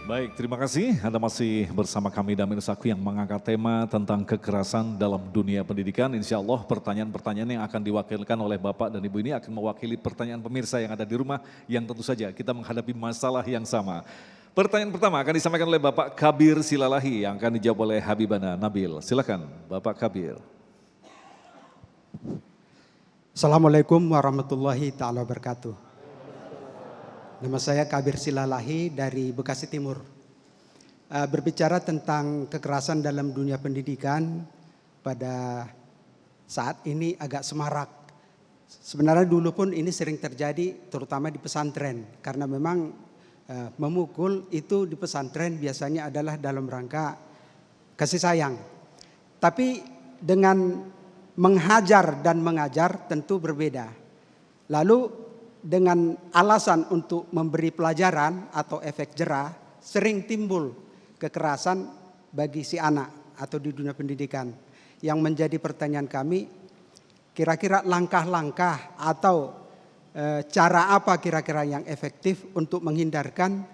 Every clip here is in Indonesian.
Baik, terima kasih. Anda masih bersama kami dan Saku yang mengangkat tema tentang kekerasan dalam dunia pendidikan. Insya Allah pertanyaan-pertanyaan yang akan diwakilkan oleh Bapak dan Ibu ini akan mewakili pertanyaan pemirsa yang ada di rumah yang tentu saja kita menghadapi masalah yang sama. Pertanyaan pertama akan disampaikan oleh Bapak Kabir Silalahi yang akan dijawab oleh Habibana Nabil. Silakan Bapak Kabir. Assalamualaikum warahmatullahi ta'ala wabarakatuh. Nama saya Kabir Silalahi dari Bekasi Timur. Berbicara tentang kekerasan dalam dunia pendidikan pada saat ini agak semarak. Sebenarnya dulu pun ini sering terjadi terutama di pesantren. Karena memang memukul itu di pesantren biasanya adalah dalam rangka kasih sayang. Tapi dengan menghajar dan mengajar tentu berbeda. Lalu dengan alasan untuk memberi pelajaran atau efek jerah, sering timbul kekerasan bagi si anak atau di dunia pendidikan. Yang menjadi pertanyaan kami, kira-kira langkah-langkah atau cara apa kira-kira yang efektif untuk menghindarkan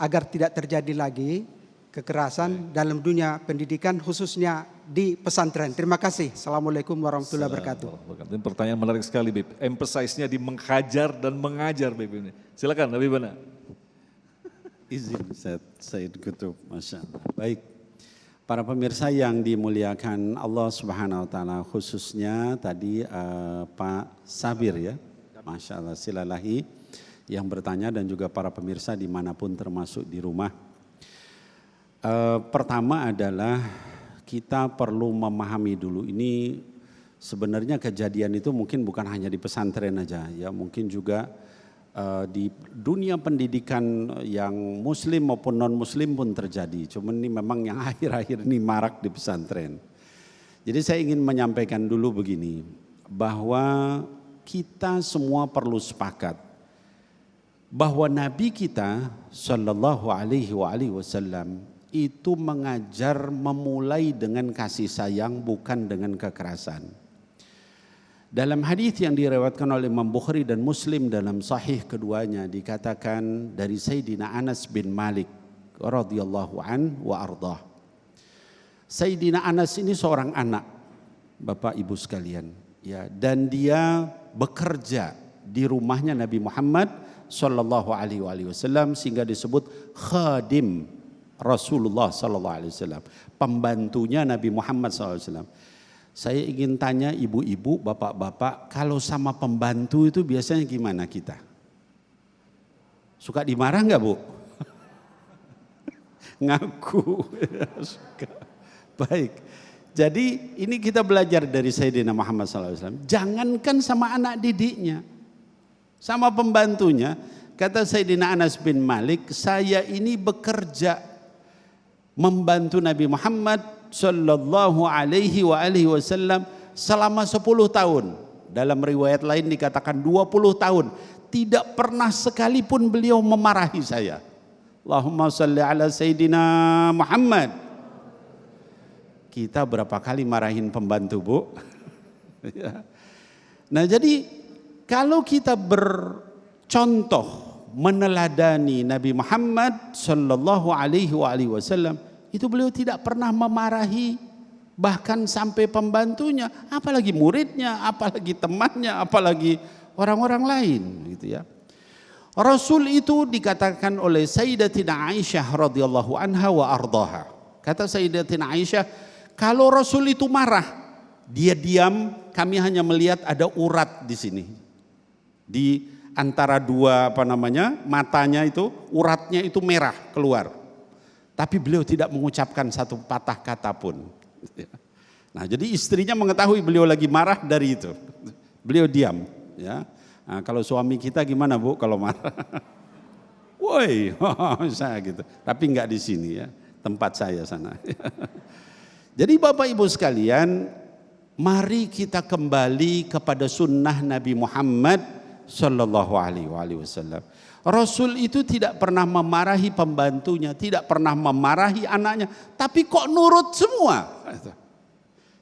agar tidak terjadi lagi kekerasan dalam dunia pendidikan khususnya di pesantren. Terima kasih. Assalamualaikum warahmatullahi wabarakatuh. Ini pertanyaan menarik sekali, Bib. Emphasize-nya di menghajar dan mengajar, Bib ini. Silakan, Habibana. Izin Said Kutub, Masya Allah. Baik, para pemirsa yang dimuliakan Allah Subhanahu Wa Taala, khususnya tadi Pak Sabir ya, Masya Allah Silalahi yang bertanya dan juga para pemirsa dimanapun termasuk di rumah. Pertama adalah kita perlu memahami dulu ini sebenarnya kejadian itu mungkin bukan hanya di pesantren aja ya, mungkin juga di dunia pendidikan yang muslim maupun non muslim pun terjadi. Cuman ini memang yang akhir-akhir ini marak di pesantren. Jadi saya ingin menyampaikan dulu begini, bahwa kita semua perlu sepakat bahwa Nabi kita Sallallahu Alaihi Wasallam itu mengajar memulai dengan kasih sayang bukan dengan kekerasan. Dalam hadis yang diriwayatkan oleh Imam Bukhari dan Muslim dalam sahih keduanya dikatakan dari Sayyidina Anas bin Malik radhiyallahu an wa ardah. Sayyidina Anas ini seorang anak, Bapak Ibu sekalian, ya, dan dia bekerja di rumahnya Nabi Muhammad sallallahu alaihi wasallam sehingga disebut khadim Rasulullah sallallahu alaihi wasallam, pembantunya Nabi Muhammad sallallahu alaihi wasallam. Saya ingin tanya ibu-ibu, bapak-bapak, kalau sama pembantu itu biasanya gimana kita? Suka dimarah nggak, Bu? Ngaku. Suka. Baik. Jadi ini kita belajar dari Sayyidina Muhammad SAW. Jangankan sama anak didiknya, sama pembantunya. Kata Sayyidina Anas bin Malik, saya ini bekerja membantu Nabi Muhammad sallallahu alaihi wasallam selama 10 tahun. Dalam riwayat lain dikatakan 20 tahun. Tidak pernah sekalipun beliau memarahi saya. Allahumma salli ala Sayyidina Muhammad. Kita berapa kali marahin pembantu, Bu? Nah, jadi kalau kita bercontoh meneladani Nabi Muhammad sallallahu alaihi wasallam, itu beliau tidak pernah memarahi bahkan sampai pembantunya, apalagi muridnya, apalagi temannya, apalagi orang-orang lain gitu ya. Rasul itu dikatakan oleh Sayyidatina Aisyah radhiyallahu anha wa ardaha. Kata Sayyidatina Aisyah, kalau Rasul itu marah, dia diam, kami hanya melihat ada urat di sini. Di antara dua matanya itu uratnya itu merah keluar. Tapi beliau tidak mengucapkan satu patah kata pun. Nah, jadi istrinya mengetahui beliau lagi marah dari itu. Beliau diam. Ya. Nah, kalau suami kita gimana, Bu, kalau marah? Woi, saya gitu. Tapi enggak di sini ya, tempat saya sana. Jadi Bapak Ibu sekalian, mari kita kembali kepada sunnah Nabi Muhammad sallallahu alaihi wasallam. Rasul itu tidak pernah memarahi pembantunya, tidak pernah memarahi anaknya, tapi kok nurut semua.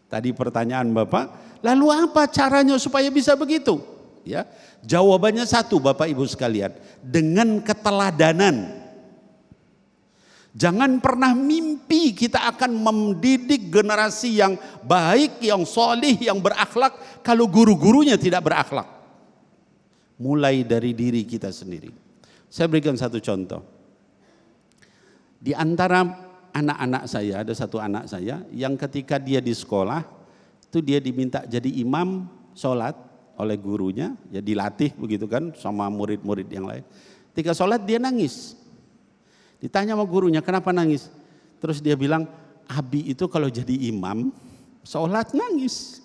Tadi pertanyaan Bapak, lalu apa caranya supaya bisa begitu? Ya, jawabannya satu Bapak Ibu sekalian, dengan keteladanan. Jangan pernah mimpi kita akan mendidik generasi yang baik, yang solih, yang berakhlak kalau guru-gurunya tidak berakhlak. Mulai dari diri kita sendiri. Saya berikan satu contoh. Di antara anak-anak saya, ada satu anak saya yang ketika dia di sekolah, itu dia diminta jadi imam sholat oleh gurunya, ya dilatih begitu kan sama murid-murid yang lain. Ketika sholat dia nangis. Ditanya sama gurunya, kenapa nangis? Terus dia bilang, Abi itu kalau jadi imam, sholat nangis.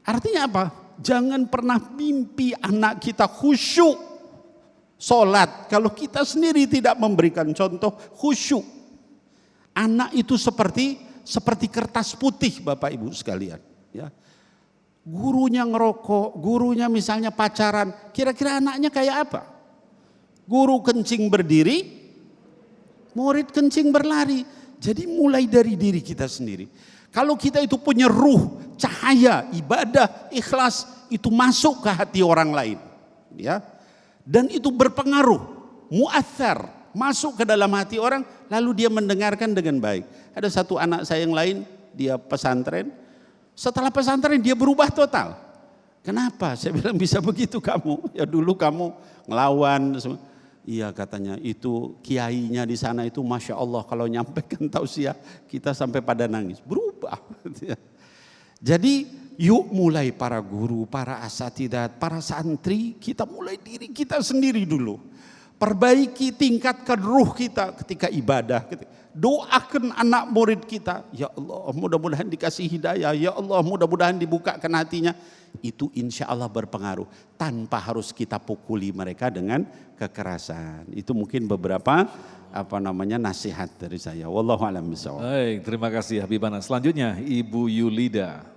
Artinya apa? Jangan pernah mimpi anak kita khusyuk sholat. Kalau kita sendiri tidak memberikan contoh khusyuk. Anak itu seperti kertas putih Bapak Ibu sekalian. Ya. Gurunya ngerokok, gurunya misalnya pacaran, kira-kira anaknya kayak apa? Guru kencing berdiri, murid kencing berlari. Jadi mulai dari diri kita sendiri. Kalau kita itu punya ruh, cahaya, ibadah, ikhlas, itu masuk ke hati orang lain. Ya. Dan itu berpengaruh, muathar, masuk ke dalam hati orang, lalu dia mendengarkan dengan baik. Ada satu anak saya yang lain, dia pesantren. Setelah pesantren dia berubah total. Kenapa? Saya bilang bisa begitu kamu. Ya dulu kamu ngelawan. Iya katanya itu kiainya di sana itu Masya Allah kalau nyampaikan tausiah kita sampai pada nangis. Berubah. Jadi yuk mulai para guru, para asatidat, para santri, kita mulai diri kita sendiri dulu. Perbaiki, tingkatkan ruh kita ketika ibadah. Doakan anak murid kita. Ya Allah mudah-mudahan dikasih hidayah. Ya Allah mudah-mudahan dibukakan hatinya. Itu insya Allah berpengaruh. Tanpa harus kita pukuli mereka dengan kekerasan. Itu mungkin beberapa nasihat dari saya. Wallahu a'lam bishawab. Baik, terima kasih Habibana. Selanjutnya Ibu Yulida.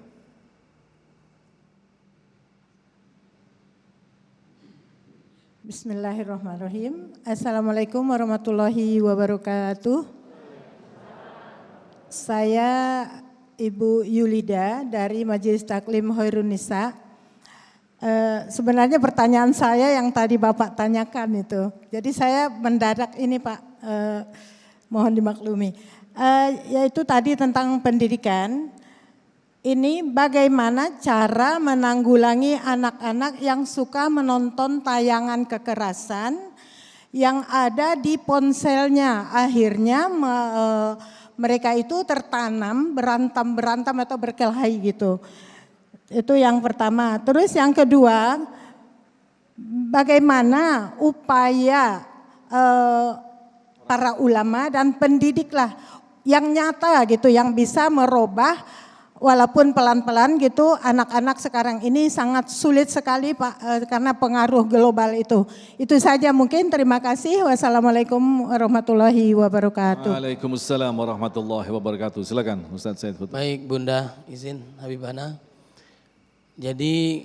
Bismillahirrahmanirrahim. Assalamualaikum warahmatullahi wabarakatuh. Saya Ibu Yulida dari Majelis Taklim Khairun Nisa. Sebenarnya pertanyaan saya yang tadi Bapak tanyakan itu. Jadi saya mendadak ini Pak, mohon dimaklumi. Yaitu tadi tentang pendidikan. Ini bagaimana cara menanggulangi anak-anak yang suka menonton tayangan kekerasan yang ada di ponselnya. Akhirnya mereka itu tertanam berantam atau berkelahi gitu. Itu yang pertama. Terus yang kedua, bagaimana upaya para ulama dan pendidiklah yang nyata gitu, yang bisa merubah. Walaupun pelan-pelan gitu, anak-anak sekarang ini sangat sulit sekali Pak, karena pengaruh global itu. Itu saja mungkin, terima kasih. Wassalamualaikum warahmatullahi wabarakatuh. Waalaikumsalam warahmatullahi wabarakatuh. Silakan Ustaz Said Putu. Baik Bunda, izin Habibana. Jadi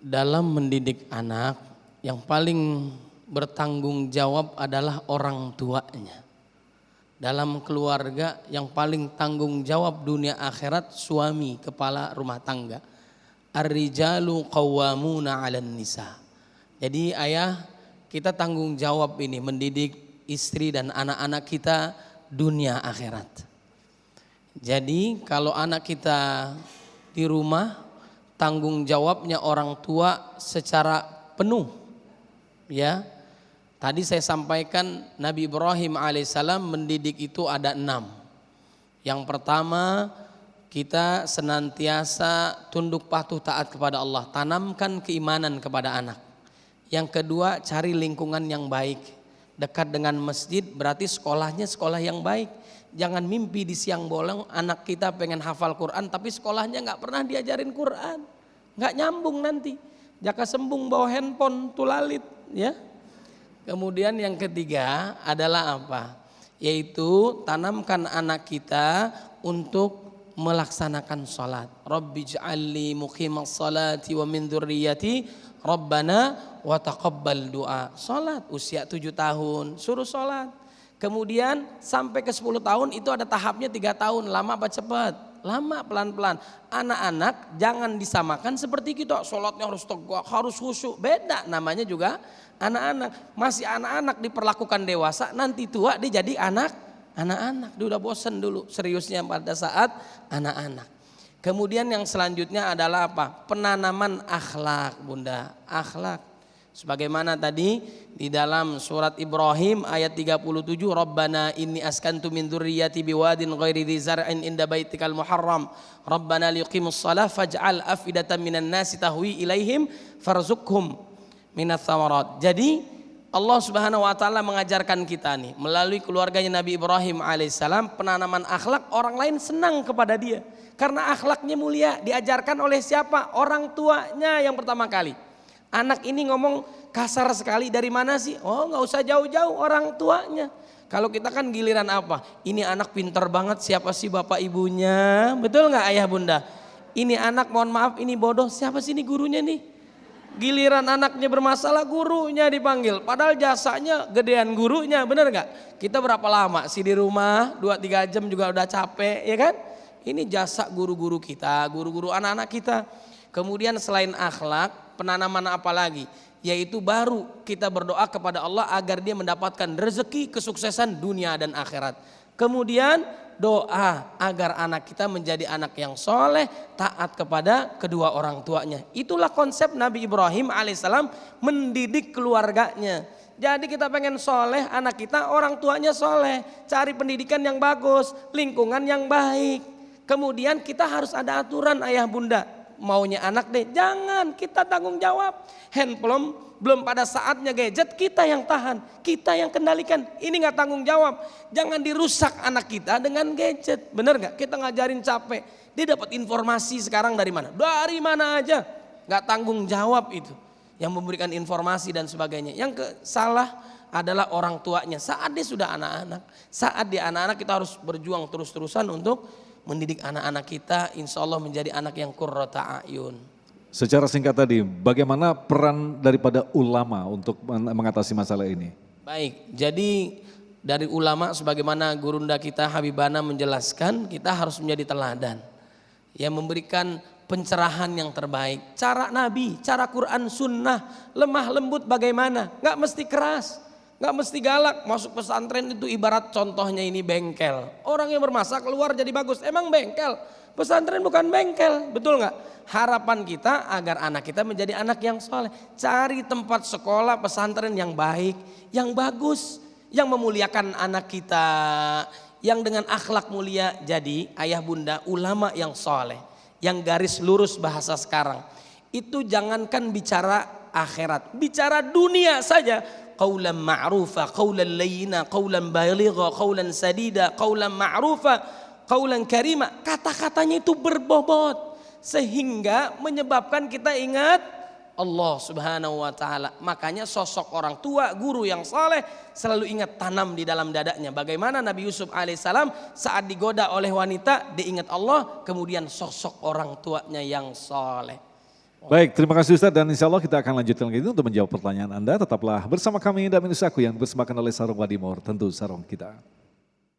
dalam mendidik anak, yang paling bertanggung jawab adalah orang tuanya. Dalam keluarga yang paling tanggung jawab dunia akhirat suami, kepala rumah tangga. Ar-rijalu qawwamuna 'alan nisa. Jadi ayah, kita tanggung jawab ini mendidik istri dan anak-anak kita dunia akhirat. Jadi kalau anak kita di rumah, tanggung jawabnya orang tua secara penuh. Ya. Tadi saya sampaikan Nabi Ibrahim alaihissalam mendidik itu ada 6. Yang pertama, kita senantiasa tunduk patuh taat kepada Allah, tanamkan keimanan kepada anak. Yang kedua, cari lingkungan yang baik, dekat dengan masjid, berarti sekolahnya sekolah yang baik. Jangan mimpi di siang bolong anak kita pengen hafal Quran tapi sekolahnya nggak pernah diajarin Quran, nggak nyambung nanti. Jaka sembung bawa handphone tulalit, ya. Kemudian yang ketiga adalah apa? Yaitu tanamkan anak kita untuk melaksanakan sholat. Rabbi ij'alni muqimas salati wa min dzurriyyati Rabbana wa taqabbal du'a. Sholat usia 7 tahun suruh sholat. Kemudian sampai ke 10 tahun itu ada tahapnya 3 tahun, lama apa cepat? lama pelan-pelan. Anak-anak jangan disamakan seperti kita, sholatnya harus tegak, harus khusyuk. Beda, namanya juga anak-anak. Masih anak-anak diperlakukan dewasa, nanti tua dia jadi anak-anak. Dia udah bosen dulu seriusnya pada saat anak-anak. Kemudian yang selanjutnya adalah apa? Penanaman akhlak, Bunda, akhlak. Sebagaimana tadi di dalam surat Ibrahim ayat 37, Rabbana inni askantu min dzurriyyati biwadin ghairi dzi zar'in inda baitikal muharram. Rabbana liqimus shalah faj'al afidatan minan nasi tahwi ilaihim farzuqhum minats tsamarat. Jadi Allah Subhanahu wa taala mengajarkan kita nih melalui keluarganya Nabi Ibrahim alaihissalam penanaman akhlak, orang lain senang kepada dia. Karena akhlaknya mulia, diajarkan oleh siapa? Orang tuanya yang pertama kali. Anak ini ngomong kasar sekali, dari mana sih? Oh, nggak usah jauh-jauh, orang tuanya. Kalau kita kan giliran apa? Ini anak pintar banget, siapa sih bapak ibunya? Betul nggak ayah bunda? Ini anak mohon maaf ini bodoh, siapa sih ini gurunya nih? Giliran anaknya bermasalah gurunya dipanggil. Padahal jasanya gedean gurunya, bener nggak? Kita berapa lama sih di rumah? 2-3 jam juga udah capek, ya kan? Ini jasa guru-guru kita, guru-guru anak-anak kita. Kemudian selain akhlak, penanaman apa lagi? Yaitu baru kita berdoa kepada Allah agar dia mendapatkan rezeki kesuksesan dunia dan akhirat. Kemudian doa agar anak kita menjadi anak yang soleh, taat kepada kedua orang tuanya. Itulah konsep Nabi Ibrahim alaihissalam mendidik keluarganya. Jadi kita pengen soleh, anak kita orang tuanya soleh. Cari pendidikan yang bagus, lingkungan yang baik. Kemudian kita harus ada aturan ayah bunda. Maunya anak deh, jangan, kita tanggung jawab. Handphone belum pada saatnya gadget, kita yang tahan, kita yang kendalikan. Ini nggak tanggung jawab. Jangan dirusak anak kita dengan gadget, bener nggak? Kita ngajarin capek, dia dapat informasi sekarang dari mana? Dari mana aja, nggak tanggung jawab itu. Yang memberikan informasi dan sebagainya. Yang salah adalah orang tuanya. Saat dia sudah anak-anak, saat dia anak-anak kita harus berjuang terus-terusan untuk mendidik anak-anak kita, insya Allah menjadi anak yang qurrata a'yun. Secara singkat tadi, bagaimana peran daripada ulama untuk mengatasi masalah ini? Baik, jadi dari ulama sebagaimana gurunda kita Habibana menjelaskan, kita harus menjadi teladan. Yang memberikan pencerahan yang terbaik. Cara Nabi, cara Quran sunnah, lemah lembut bagaimana? Gak mesti keras. Gak mesti galak, masuk pesantren itu ibarat contohnya ini bengkel. Orang yang bermasak keluar jadi bagus, emang bengkel. Pesantren bukan bengkel, betul gak? Harapan kita agar anak kita menjadi anak yang soleh. Cari tempat sekolah pesantren yang baik, yang bagus, yang memuliakan anak kita, yang dengan akhlak mulia. Jadi ayah bunda ulama yang soleh, yang garis lurus bahasa sekarang. Itu jangankan bicara akhirat, bicara dunia saja. Qawlan ma'rufa, qawlan layyina, qawlan baligha, qawlan sadida, qawlan ma'rufa, qawlan karima. Kata-katanya itu berbobot sehingga menyebabkan kita ingat Allah Subhanahu wa taala. Makanya sosok orang tua, guru yang saleh selalu ingat, tanam di dalam dadanya. Bagaimana Nabi Yusuf alaihissalam saat digoda oleh wanita, diingat Allah, kemudian sosok orang tuanya yang saleh. Baik, terima kasih Ustaz, dan insya Allah kita akan lanjutkan lagi untuk menjawab pertanyaan Anda. Tetaplah bersama kami dan Minusaku yang dipersembahkan oleh Sarung Wadimor, tentu sarung kita.